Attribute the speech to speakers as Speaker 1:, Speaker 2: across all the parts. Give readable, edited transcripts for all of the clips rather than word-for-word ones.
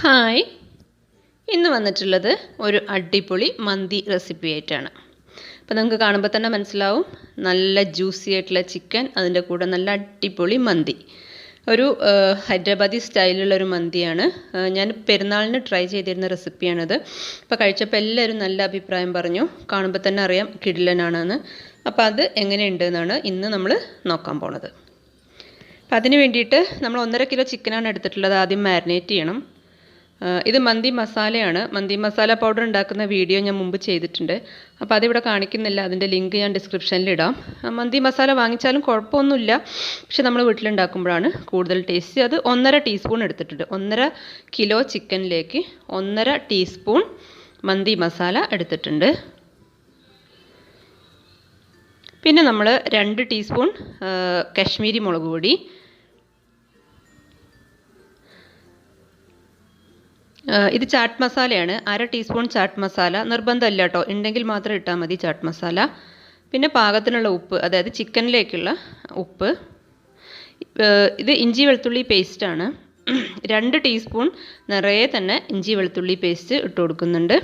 Speaker 1: Hi, ഇന്ന് വന്നിട്ടുള്ളത് ഒരു അടിപൊളി മന്തി റെസിപ്പി ആയിട്ടാണ്. അപ്പോൾ നിങ്ങൾക്ക് കാണുമ്പോൾ തന്നെ മനസ്സിലാവും, നല്ല ജ്യൂസി ആയിട്ടുള്ള ചിക്കൻ, അതിൻ്റെ കൂടെ നല്ല അടിപൊളി മന്തി. ഒരു ഹൈദരാബാദി സ്റ്റൈലിലുള്ളൊരു മന്തിയാണ്. ഞാൻ പെരുന്നാളിന് ട്രൈ ചെയ്തിരുന്ന റെസിപ്പിയാണത്. അപ്പോൾ കഴിച്ചപ്പോൾ എല്ലാവരും നല്ല അഭിപ്രായം പറഞ്ഞു. കാണുമ്പോൾ തന്നെ അറിയാം കിടിലനാണെന്ന്. അപ്പോൾ അത് എങ്ങനെയുണ്ട് എന്നാണ് ഇന്ന് നമ്മൾ നോക്കാൻ പോണത്. അപ്പോൾ അതിന് വേണ്ടിയിട്ട് നമ്മൾ 1.5 കിലോ ചിക്കനാണ് എടുത്തിട്ടുള്ളത്. ആദ്യം മാരിനേറ്റ് ചെയ്യണം. ഇത് മന്തി മസാലയാണ്. മന്തി മസാല പൗഡർ ഉണ്ടാക്കുന്ന വീഡിയോ ഞാൻ മുമ്പ് ചെയ്തിട്ടുണ്ട്. അപ്പോൾ അതിവിടെ കാണിക്കുന്നില്ല, അതിൻ്റെ ലിങ്ക് ഞാൻ ഡിസ്ക്രിപ്ഷനിൽ ഇടാം. മന്തി മസാല വാങ്ങിച്ചാലും കുഴപ്പമൊന്നുമില്ല, പക്ഷെ നമ്മൾ വീട്ടിലുണ്ടാക്കുമ്പോഴാണ് കൂടുതൽ ടേസ്റ്റ്. അത് 1.5 ടീസ്പൂൺ എടുത്തിട്ടുണ്ട്. 1.5 കിലോ ചിക്കനിലേക്ക് 1.5 ടീസ്പൂൺ മന്തി മസാല എടുത്തിട്ടുണ്ട്. പിന്നെ നമ്മൾ 2 ടീസ്പൂൺ കാശ്മീരി മുളക് പൊടി, ഇത് ചാട്ട് മസാലയാണ്. 1/2 ടീസ്പൂൺ ചാട്ട് മസാല. നിർബന്ധമില്ല കേട്ടോ, ഉണ്ടെങ്കിൽ മാത്രം ഇട്ടാൽ മതി ചാട്ട് മസാല. പിന്നെ പാകത്തിനുള്ള ഉപ്പ്, അതായത് ചിക്കനിലേക്കുള്ള ഉപ്പ്. ഇത് ഇഞ്ചി വെളുത്തുള്ളി പേസ്റ്റാണ്. 2 ടീസ്പൂൺ നിറയെ തന്നെ ഇഞ്ചി വെളുത്തുള്ളി പേസ്റ്റ് ഇട്ട് കൊടുക്കുന്നുണ്ട്.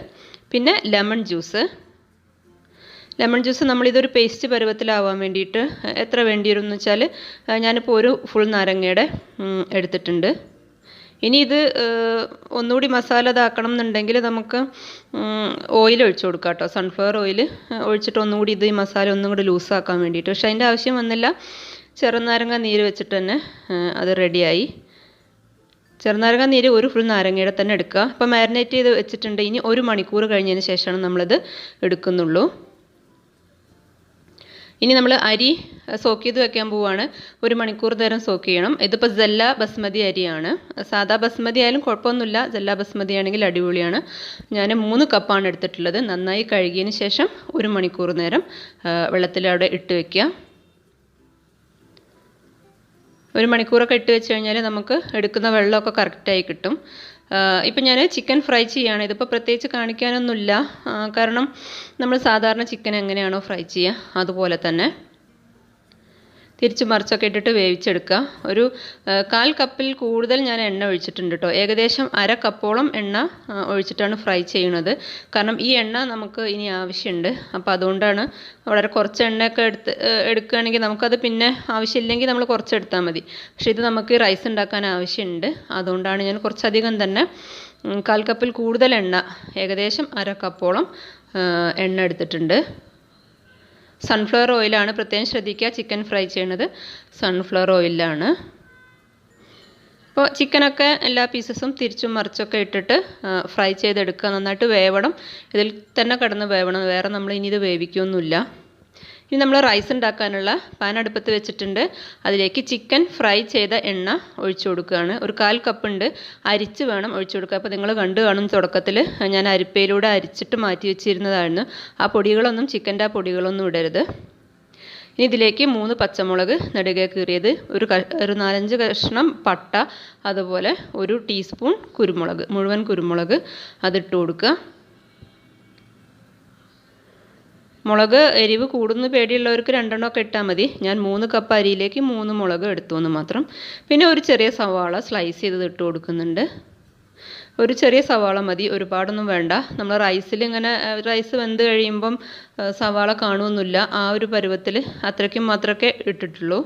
Speaker 1: പിന്നെ ലെമൺ ജ്യൂസ്. ലെമൺ ജ്യൂസ് നമ്മളിതൊരു പേസ്റ്റ് പരുവത്തിലാവാൻ വേണ്ടിയിട്ട് എത്ര വേണ്ടിവരും വെച്ചാൽ ഞാനിപ്പോൾ ഒരു ഫുൾ നാരങ്ങയുടെ എടുത്തിട്ടുണ്ട്. ഇനി ഇത് ഒന്നുകൂടി മസാല ഇതാക്കണം എന്നുണ്ടെങ്കിൽ നമുക്ക് ഓയിൽ ഒഴിച്ചു കൊടുക്കാം കേട്ടോ. സൺഫ്ലവർ ഓയിൽ ഒഴിച്ചിട്ട് ഒന്നുകൂടി ഇത് ഈ മസാല ഒന്നും കൂടി ലൂസാക്കാൻ വേണ്ടിയിട്ട്. പക്ഷെ അതിൻ്റെ ആവശ്യം വന്നില്ല. ചെറുനാരങ്ങ നീര് വെച്ചിട്ട് തന്നെ അത് റെഡിയായി. ചെറുനാരങ്ങ നീര് ഒരു ഫുൾ നാരങ്ങയുടെ തന്നെ എടുക്കുക. അപ്പോൾ മാരിനേറ്റ് ചെയ്ത് വെച്ചിട്ടുണ്ട്. ഇനി 1 മണിക്കൂർ കഴിഞ്ഞതിന് ശേഷമാണ് നമ്മളിത് എടുക്കുന്നുള്ളൂ. ഇനി നമ്മൾ അരി സോക്ക് ചെയ്ത് വെക്കാൻ പോവുകയാണ്. 1 മണിക്കൂർ നേരം സോക്ക് ചെയ്യണം. ഇതിപ്പോൾ ജല്ല ബസ്മതി അരിയാണ്. സാധാ ബസ്മതി ആയാലും കുഴപ്പമൊന്നുമില്ല, ജല്ല ബസ്മതി ആണെങ്കിൽ അടിപൊളിയാണ്. ഞാൻ 3 കപ്പാണ് എടുത്തിട്ടുള്ളത്. നന്നായി കഴുകിയതിന് ശേഷം 1 മണിക്കൂർ നേരം വെള്ളത്തിൽ അവിടെ ഇട്ട് വെക്കുക. 1 മണിക്കൂറൊക്കെ ഇട്ട് വെച്ച് കഴിഞ്ഞാൽ നമുക്ക് എടുക്കുന്ന വെള്ളമൊക്കെ കറക്റ്റായി കിട്ടും. ഇപ്പം ഞാൻ ചിക്കൻ ഫ്രൈ ചെയ്യുകയാണ്. ഇതിപ്പോൾ പ്രത്യേകിച്ച് കാണിക്കാനൊന്നുമില്ല, കാരണം നമ്മൾ സാധാരണ ചിക്കൻ എങ്ങനെയാണോ ഫ്രൈ ചെയ്യുക അതുപോലെ തന്നെ തിരിച്ച് മറിച്ചൊക്കെ ഇട്ടിട്ട് വേവിച്ചെടുക്കുക. ഒരു 1/4 കപ്പിൽ കൂടുതൽ ഞാൻ എണ്ണ ഒഴിച്ചിട്ടുണ്ട് കേട്ടോ. ഏകദേശം 1/2 കപ്പോളം എണ്ണ ഒഴിച്ചിട്ടാണ് ഫ്രൈ ചെയ്യുന്നത്. കാരണം ഈ എണ്ണ നമുക്ക് ഇനി ആവശ്യമുണ്ട്. അപ്പോൾ അതുകൊണ്ടാണ് വളരെ കുറച്ച് എണ്ണയൊക്കെ എടുക്കുകയാണെങ്കിൽ നമുക്കത് പിന്നെ ആവശ്യമില്ലെങ്കിൽ നമ്മൾ കുറച്ചെടുത്താൽ മതി. പക്ഷേ ഇത് നമുക്ക് റൈസ് ഉണ്ടാക്കാൻ ആവശ്യമുണ്ട്. അതുകൊണ്ടാണ് ഞാൻ കുറച്ചധികം തന്നെ 1/4 കപ്പിൽ കൂടുതൽ എണ്ണ, ഏകദേശം 1/2 കപ്പോളം എണ്ണ എടുത്തിട്ടുണ്ട്. സൺഫ്ലവർ ഓയിലാണ്, പ്രത്യേകം ശ്രദ്ധിക്കുക. ചിക്കൻ ഫ്രൈ ചെയ്യണത് സൺഫ്ലവർ ഓയിലാണ്. അപ്പോൾ ചിക്കനൊക്കെ എല്ലാ പീസസും തിരിച്ചും മറിച്ചൊക്കെ ഇട്ടിട്ട് ഫ്രൈ ചെയ്തെടുക്കുക. നന്നായിട്ട് വേവണം, ഇതിൽ തന്നെ കിടന്ന് വേവണം. വേറെ നമ്മൾ ഇനി ഇത് വേവിക്കൊന്നുമില്ല. ഇനി നമ്മൾ റൈസ് ഉണ്ടാക്കാനുള്ള പാൻ അടുപ്പത്ത് വെച്ചിട്ടുണ്ട്. അതിലേക്ക് ചിക്കൻ ഫ്രൈ ചെയ്ത എണ്ണ ഒഴിച്ചു കൊടുക്കുകയാണ്. ഒരു 1/4 കപ്പ് ഉണ്ട്. അരിച്ച് വേണം ഒഴിച്ചു കൊടുക്കുക. അപ്പോൾ നിങ്ങൾ കണ്ടു കാണും, തുടക്കത്തിൽ ഞാൻ അരിപ്പയിലൂടെ അരിച്ചിട്ട് മാറ്റി വെച്ചിരുന്നതായിരുന്നു. ആ പൊടികളൊന്നും, ചിക്കൻ്റെ ആ പൊടികളൊന്നും ഇടരുത്. ഇനി ഇതിലേക്ക് 3 പച്ചമുളക് നെടുകെ കീറിയത്, ഒരു 4-5 കഷ്ണം പട്ട, അതുപോലെ 1 ടീസ്പൂൺ കുരുമുളക്, മുഴുവൻ കുരുമുളക് അതിട്ട് കൊടുക്കുക. മുളക് എരിവ് കൂടുന്ന പേടിയുള്ളവർക്ക് 2 എണ്ണമൊക്കെ ഇട്ടാൽ മതി. ഞാൻ 3 കപ്പ് അരിയിലേക്ക് 3 മുളക് എടുത്തു എന്ന് മാത്രം. പിന്നെ ഒരു ചെറിയ സവാള സ്ലൈസ് ചെയ്ത് ഇട്ട് കൊടുക്കുന്നുണ്ട്. ഒരു ചെറിയ സവാള മതി, ഒരുപാടൊന്നും വേണ്ട. നമ്മൾ റൈസിൽ ഇങ്ങനെ റൈസ് വെന്ത് കഴിയുമ്പം സവാള കാണുമൊന്നുമില്ല. ആ ഒരു പരുവത്തിൽ അത്രയ്ക്കും മാത്രമേ ഇട്ടിട്ടുള്ളൂ.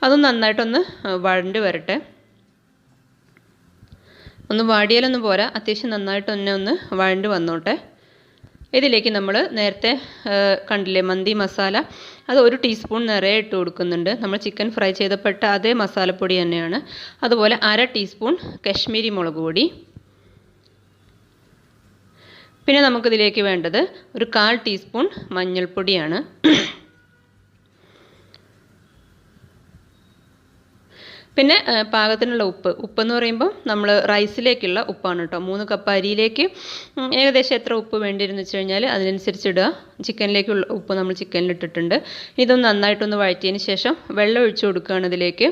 Speaker 1: അതും നന്നായിട്ടൊന്ന് വഴണ്ട് വരട്ടെ. ഒന്ന് വാടിയാലൊന്നും പോരാ, അത്യാവശ്യം നന്നായിട്ട് തന്നെ ഒന്ന് വഴണ്ട് വന്നോട്ടെ. ഇതിലേക്ക് നമ്മൾ നേരത്തെ കണ്ടില്ലേ മന്തി മസാല, അത് 1 ടീസ്പൂൺ നിറയെ ഇട്ട് കൊടുക്കുന്നുണ്ട്. നമ്മൾ ചിക്കൻ ഫ്രൈ ചെയ്തപ്പെട്ട അതേ മസാലപ്പൊടി തന്നെയാണ്. അതുപോലെ 1/2 ടീസ്പൂൺ കാശ്മീരി മുളക് പൊടി. പിന്നെ നമുക്കിതിലേക്ക് വേണ്ടത് ഒരു 1/4 ടീസ്പൂൺ മഞ്ഞൾപ്പൊടിയാണ്. പിന്നെ പാകത്തിനുള്ള ഉപ്പെന്ന് പറയുമ്പോൾ നമ്മൾ റൈസിലേക്കുള്ള ഉപ്പാണ് കേട്ടോ. 3 കപ്പ് അരിയിലേക്ക് ഏകദേശം എത്ര ഉപ്പ് വേണ്ടിയിരുന്ന് വെച്ച് കഴിഞ്ഞാൽ അതിനനുസരിച്ച് ഇടുക. ചിക്കനിലേക്കുള്ള ഉപ്പ് നമ്മൾ ചിക്കനിൽ ഇട്ടിട്ടുണ്ട്. ഇതൊന്ന് നന്നായിട്ടൊന്ന് വഴറ്റിയതിന് ശേഷം വെള്ളം ഒഴിച്ചു കൊടുക്കുകയാണ് ഇതിലേക്ക്.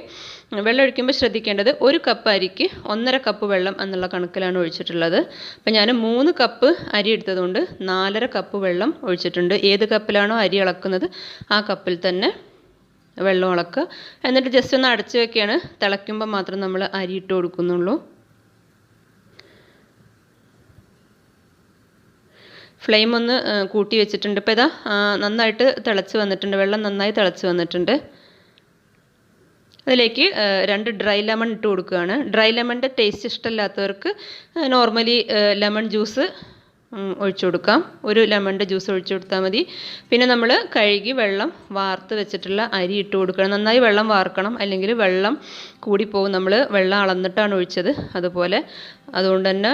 Speaker 1: വെള്ളം ഒഴിക്കുമ്പോൾ ശ്രദ്ധിക്കേണ്ടത് 1 കപ്പ് അരിക്ക് 1.5 കപ്പ് വെള്ളം എന്നുള്ള കണക്കിലാണ് ഒഴിച്ചിട്ടുള്ളത്. അപ്പോൾ ഞാൻ 3 കപ്പ് അരി എടുത്തതുകൊണ്ട് 4.5 കപ്പ് വെള്ളം ഒഴിച്ചിട്ടുണ്ട്. ഏത് കപ്പിലാണോ അരി അളക്കുന്നത് ആ കപ്പിൽ തന്നെ വെള്ളം ഇളക്കുക. എന്നിട്ട് ജസ്റ്റ് ഒന്ന് അടച്ച് വെക്കുകയാണ്. തിളയ്ക്കുമ്പോൾ മാത്രം നമ്മൾ അരി ഇട്ട് കൊടുക്കുന്നുള്ളൂ. ഫ്ലെയിം ഒന്ന് കൂട്ടി വെച്ചിട്ടുണ്ട്. ഇപ്പോൾ ഇതാ നന്നായിട്ട് തിളച്ച് വന്നിട്ടുണ്ട്, വെള്ളം നന്നായി തിളച്ച് വന്നിട്ടുണ്ട്. അതിലേക്ക് 2 ഡ്രൈ ലെമൺ ഇട്ട് കൊടുക്കുകയാണ്. ഡ്രൈ ലെമണിൻ്റെ ടേസ്റ്റ് ഇഷ്ടമില്ലാത്തവർക്ക് നോർമലി ലെമൺ ജ്യൂസ് ഒഴിച്ചു കൊടുക്കാം. 1 ലെമണിൻ്റെ ജ്യൂസ് ഒഴിച്ചു കൊടുത്താൽ മതി. പിന്നെ നമ്മൾ കഴുകി വെള്ളം വാർത്ത് വെച്ചിട്ടുള്ള അരി ഇട്ട് കൊടുക്കണം. നന്നായി വെള്ളം വാർക്കണം, അല്ലെങ്കിൽ വെള്ളം കൂടിപ്പോവും. നമ്മൾ വെള്ളം അളന്നിട്ടാണ് ഒഴിച്ചത്, അതുകൊണ്ട് തന്നെ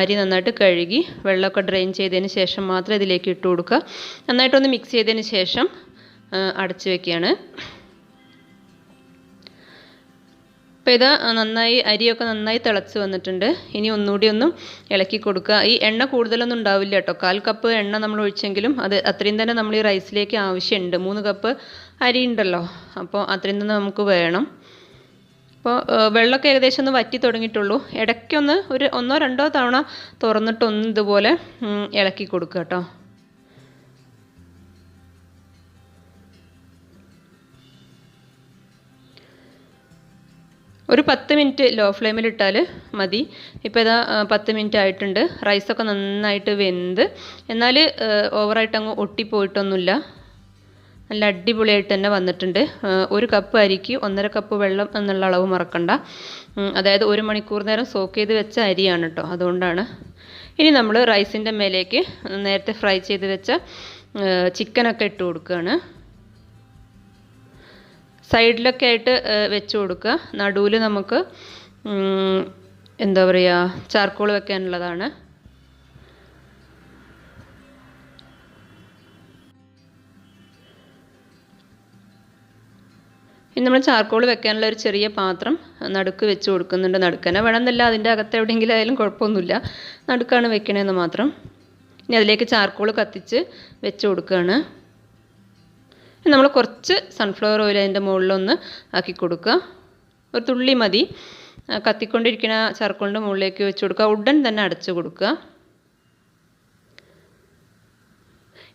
Speaker 1: അരി നന്നായിട്ട് കഴുകി വെള്ളമൊക്കെ ഡ്രെയിൻ ചെയ്തതിന് ശേഷം മാത്രം ഇതിലേക്ക് ഇട്ട് കൊടുക്കുക. നന്നായിട്ടൊന്ന് മിക്സ് ചെയ്തതിന് ശേഷം അടച്ചു വയ്ക്കുകയാണ്. അപ്പോൾ ഇത് അരിയൊക്കെ നന്നായി തിളച്ച് വന്നിട്ടുണ്ട്. ഇനി ഒന്നുകൂടി ഇളക്കി കൊടുക്കുക. ഈ എണ്ണ കൂടുതലൊന്നും ഉണ്ടാവില്ല കേട്ടോ. 1/4 കപ്പ് എണ്ണ നമ്മൾ ഒഴിച്ചെങ്കിലും അത് അത്രയും തന്നെ നമ്മൾ ഈ റൈസിലേക്ക് ആവശ്യമുണ്ട്. 3 കപ്പ് അരി ഉണ്ടല്ലോ, അപ്പോൾ അത്രയും തന്നെ നമുക്ക് വേണം. അപ്പോൾ വെള്ളമൊക്കെ ഏകദേശം ഒന്ന് വറ്റി തുടങ്ങിയിട്ടുള്ളൂ. ഇടയ്ക്കൊന്ന് ഒരു 1-2 തവണ തുറന്നിട്ട് ഇതുപോലെ ഇളക്കി കൊടുക്കുക കേട്ടോ. ഒരു 10 മിനിറ്റ് ലോ ഫ്ലെയിമിൽ ഇട്ടാൽ മതി. ഇപ്പോൾ ഇതാ 10 മിനിറ്റ് ആയിട്ടുണ്ട്. റൈസൊക്കെ നന്നായിട്ട് വെന്ത്, എന്നാൽ ഓവറായിട്ട് അങ്ങ് ഒട്ടിപ്പോയിട്ടൊന്നുമില്ല. നല്ല അടിപൊളിയായിട്ട് തന്നെ വന്നിട്ടുണ്ട്. 1 കപ്പ് അരിക്ക് 1.5 കപ്പ് വെള്ളം എന്നുള്ള അളവ് മറക്കണ്ട. അതായത് 1 മണിക്കൂർ നേരം സോക്ക് ചെയ്ത് വെച്ച അരിയാണ് കേട്ടോ, അതുകൊണ്ടാണ്. ഇനി നമ്മൾ റൈസിൻ്റെ മേലേക്ക് നേരത്തെ ഫ്രൈ ചെയ്ത് വെച്ച ചിക്കനൊക്കെ ഇട്ട് കൊടുക്കുകയാണ്. സൈഡിലൊക്കെ ആയിട്ട് വെച്ച് കൊടുക്കുക. നടുവിൽ നമുക്ക് എന്താ പറയുക, ചാർക്കോൾ വെക്കാനുള്ളതാണ്. ഇനി നമ്മൾ ചാർക്കോൾ വെക്കാനുള്ള ഒരു ചെറിയ പാത്രം നടുക്ക് വെച്ച് കൊടുക്കുന്നുണ്ട്. നടുക്കനെ വേണമെന്നില്ല, അതിൻ്റെ അകത്ത് എവിടെയെങ്കിലും ആയാലും കുഴപ്പമൊന്നുമില്ല, നടുക്കാണ് വെക്കണേന്ന് മാത്രം. ഇനി അതിലേക്ക് ചാർക്കോൾ കത്തിച്ച് വെച്ച് കൊടുക്കുകയാണ്. നമ്മൾ കുറച്ച് സൺഫ്ലവർ ഓയിൽ അതിൻ്റെ മുകളിലൊന്ന് ആക്കി കൊടുക്കുക. ഒരു തുള്ളി മതി. കത്തിക്കൊണ്ടിരിക്കുന്ന ചാർക്കോളിൻ്റെ മുകളിലേക്ക് വെച്ച് കൊടുക്കുക. ഉടൻ തന്നെ അടച്ചു കൊടുക്കുക.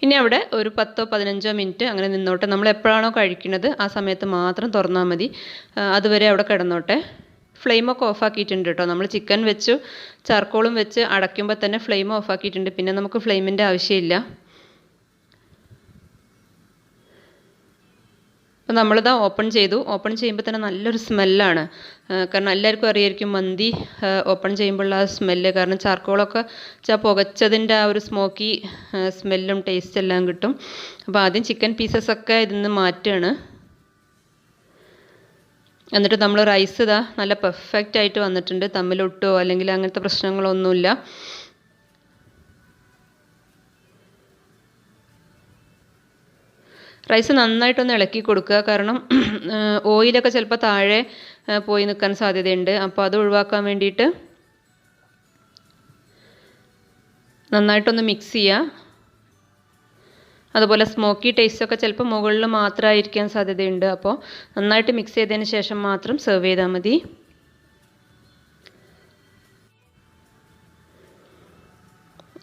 Speaker 1: ഇനി അവിടെ ഒരു 10-15 മിനിറ്റ് അങ്ങനെ നിന്നോട്ടെ. നമ്മൾ എപ്പോഴാണോ കഴിക്കുന്നത് ആ സമയത്ത് മാത്രം തുറന്നാൽ മതി. അതുവരെ അവിടെ കിടന്നോട്ടെ. ഫ്ലെയിമൊക്കെ ഓഫാക്കിയിട്ടുണ്ട് കേട്ടോ. നമ്മൾ ചിക്കൻ വെച്ചു ചാർക്കോളും വെച്ച് അടയ്ക്കുമ്പോൾ തന്നെ ഫ്ലെയിം ഓഫാക്കിയിട്ടുണ്ട്. പിന്നെ നമുക്ക് ഫ്ലെയിമിൻ്റെ ആവശ്യമില്ല. അപ്പോൾ നമ്മളിതാ ഓപ്പൺ ചെയ്തു. ഓപ്പൺ ചെയ്യുമ്പോൾ തന്നെ നല്ലൊരു സ്മെല്ലാണ്. കാരണം എല്ലാവർക്കും അറിയായിരിക്കും മന്തി ഓപ്പൺ ചെയ്യുമ്പോഴുള്ള ആ സ്മെല്ല്. കാരണം ചാർക്കോളൊക്കെ പുകച്ചതിൻ്റെ ആ ഒരു സ്മോക്കി സ്മെല്ലും ടേസ്റ്റ് എല്ലാം കിട്ടും. അപ്പോൾ ആദ്യം ചിക്കൻ പീസസൊക്കെ ഇതിൽ നിന്ന് മാറ്റുകയാണ്. എന്നിട്ട് നമ്മൾ റൈസ് ഇതാ നല്ല പെർഫെക്റ്റ് ആയിട്ട് വന്നിട്ടുണ്ട്. തമ്മിലൊട്ടോ അല്ലെങ്കിൽ അങ്ങനത്തെ പ്രശ്നങ്ങളൊന്നുമില്ല. റൈസ് നന്നായിട്ടൊന്ന് ഇളക്കി കൊടുക്കുക. കാരണം ഓയിലൊക്കെ ചിലപ്പോൾ താഴെ പോയി നിൽക്കാൻ സാധ്യതയുണ്ട്. അപ്പോൾ അത് ഒഴിവാക്കാൻ വേണ്ടിയിട്ട് നന്നായിട്ടൊന്ന് മിക്സ് ചെയ്യുക. അതുപോലെ സ്മോക്കി ടേസ്റ്റൊക്കെ ചിലപ്പോൾ മുകളിൽ മാത്രമായിരിക്കാൻ സാധ്യതയുണ്ട്. അപ്പോൾ നന്നായിട്ട് മിക്സ് ചെയ്തതിന് ശേഷം മാത്രം സെർവ് ചെയ്താൽ മതി.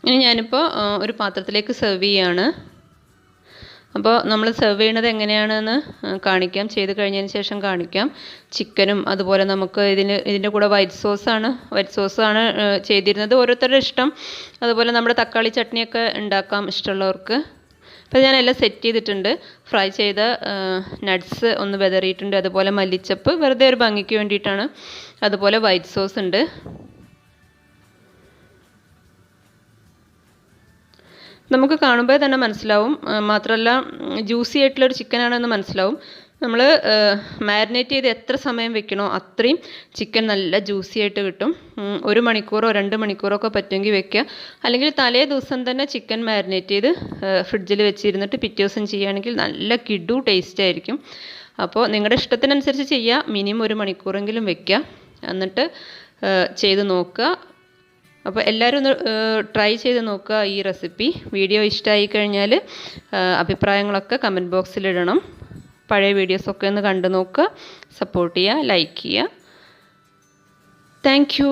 Speaker 1: ഇനി ഞാനിപ്പോൾ ഒരു പാത്രത്തിലേക്ക് സെർവ് ചെയ്യുകയാണ്. അപ്പോൾ നമ്മൾ സെർവ് ചെയ്യണത് എങ്ങനെയാണെന്ന് കാണിക്കാം. ചെയ്ത് കഴിഞ്ഞതിന് ശേഷം കാണിക്കാം. ചിക്കനും അതുപോലെ നമുക്ക് ഇതിൻ്റെ കൂടെ വൈറ്റ് സോസാണ് ചെയ്തിരുന്നത്. ഓരോരുത്തരുടെ ഇഷ്ടം. അതുപോലെ നമ്മുടെ തക്കാളി ചട്നിയൊക്കെ ഉണ്ടാക്കാം ഇഷ്ടമുള്ളവർക്ക്. അപ്പോൾ ഞാനെല്ലാം സെറ്റ് ചെയ്തിട്ടുണ്ട്. ഫ്രൈ ചെയ്ത നട്ട്സ് ഒന്ന് വിതറിയിട്ടുണ്ട്. അതുപോലെ മല്ലിച്ചപ്പ് വെറുതെ ഒരു ഭംഗിക്ക് വേണ്ടിയിട്ടാണ്. അതുപോലെ വൈറ്റ് സോസ് ഉണ്ട്. നമുക്ക് കാണുമ്പോൾ തന്നെ മനസ്സിലാവും. മാത്രമല്ല ജ്യൂസി ആയിട്ടുള്ളൊരു ചിക്കനാണെന്ന് മനസ്സിലാവും. നമ്മൾ മാരിനേറ്റ് ചെയ്ത് എത്ര സമയം വെക്കണോ അത്രയും ചിക്കൻ നല്ല ജ്യൂസി ആയിട്ട് കിട്ടും. 1 മണിക്കൂറോ 2 മണിക്കൂറോ ഒക്കെ പറ്റുമെങ്കിൽ വെക്കുക. അല്ലെങ്കിൽ തലേ ദിവസം തന്നെ ചിക്കൻ മാരിനേറ്റ് ചെയ്ത് ഫ്രിഡ്ജിൽ വെച്ചിരുന്നിട്ട് പിറ്റേ ദിവസം ചെയ്യുകയാണെങ്കിൽ നല്ല കിഡു ടേസ്റ്റ് ആയിരിക്കും. അപ്പോൾ നിങ്ങളുടെ ഇഷ്ടത്തിനനുസരിച്ച് ചെയ്യുക. മിനിമം 1 മണിക്കൂറെങ്കിലും വെക്കുക. എന്നിട്ട് ചെയ്ത് നോക്കുക. അപ്പോൾ എല്ലാവരും ഒന്ന് ട്രൈ ചെയ്ത് നോക്കുക ഈ റെസിപ്പി. വീഡിയോ ഇഷ്ടമായി കഴിഞ്ഞാൽ അഭിപ്രായങ്ങളൊക്കെ കമൻറ്റ് ബോക്സിലിടണം. പഴയ വീഡിയോസൊക്കെ ഒന്ന് കണ്ടു നോക്കുക. സപ്പോർട്ട് ചെയ്യുക, ലൈക്ക് ചെയ്യുക. Thank you.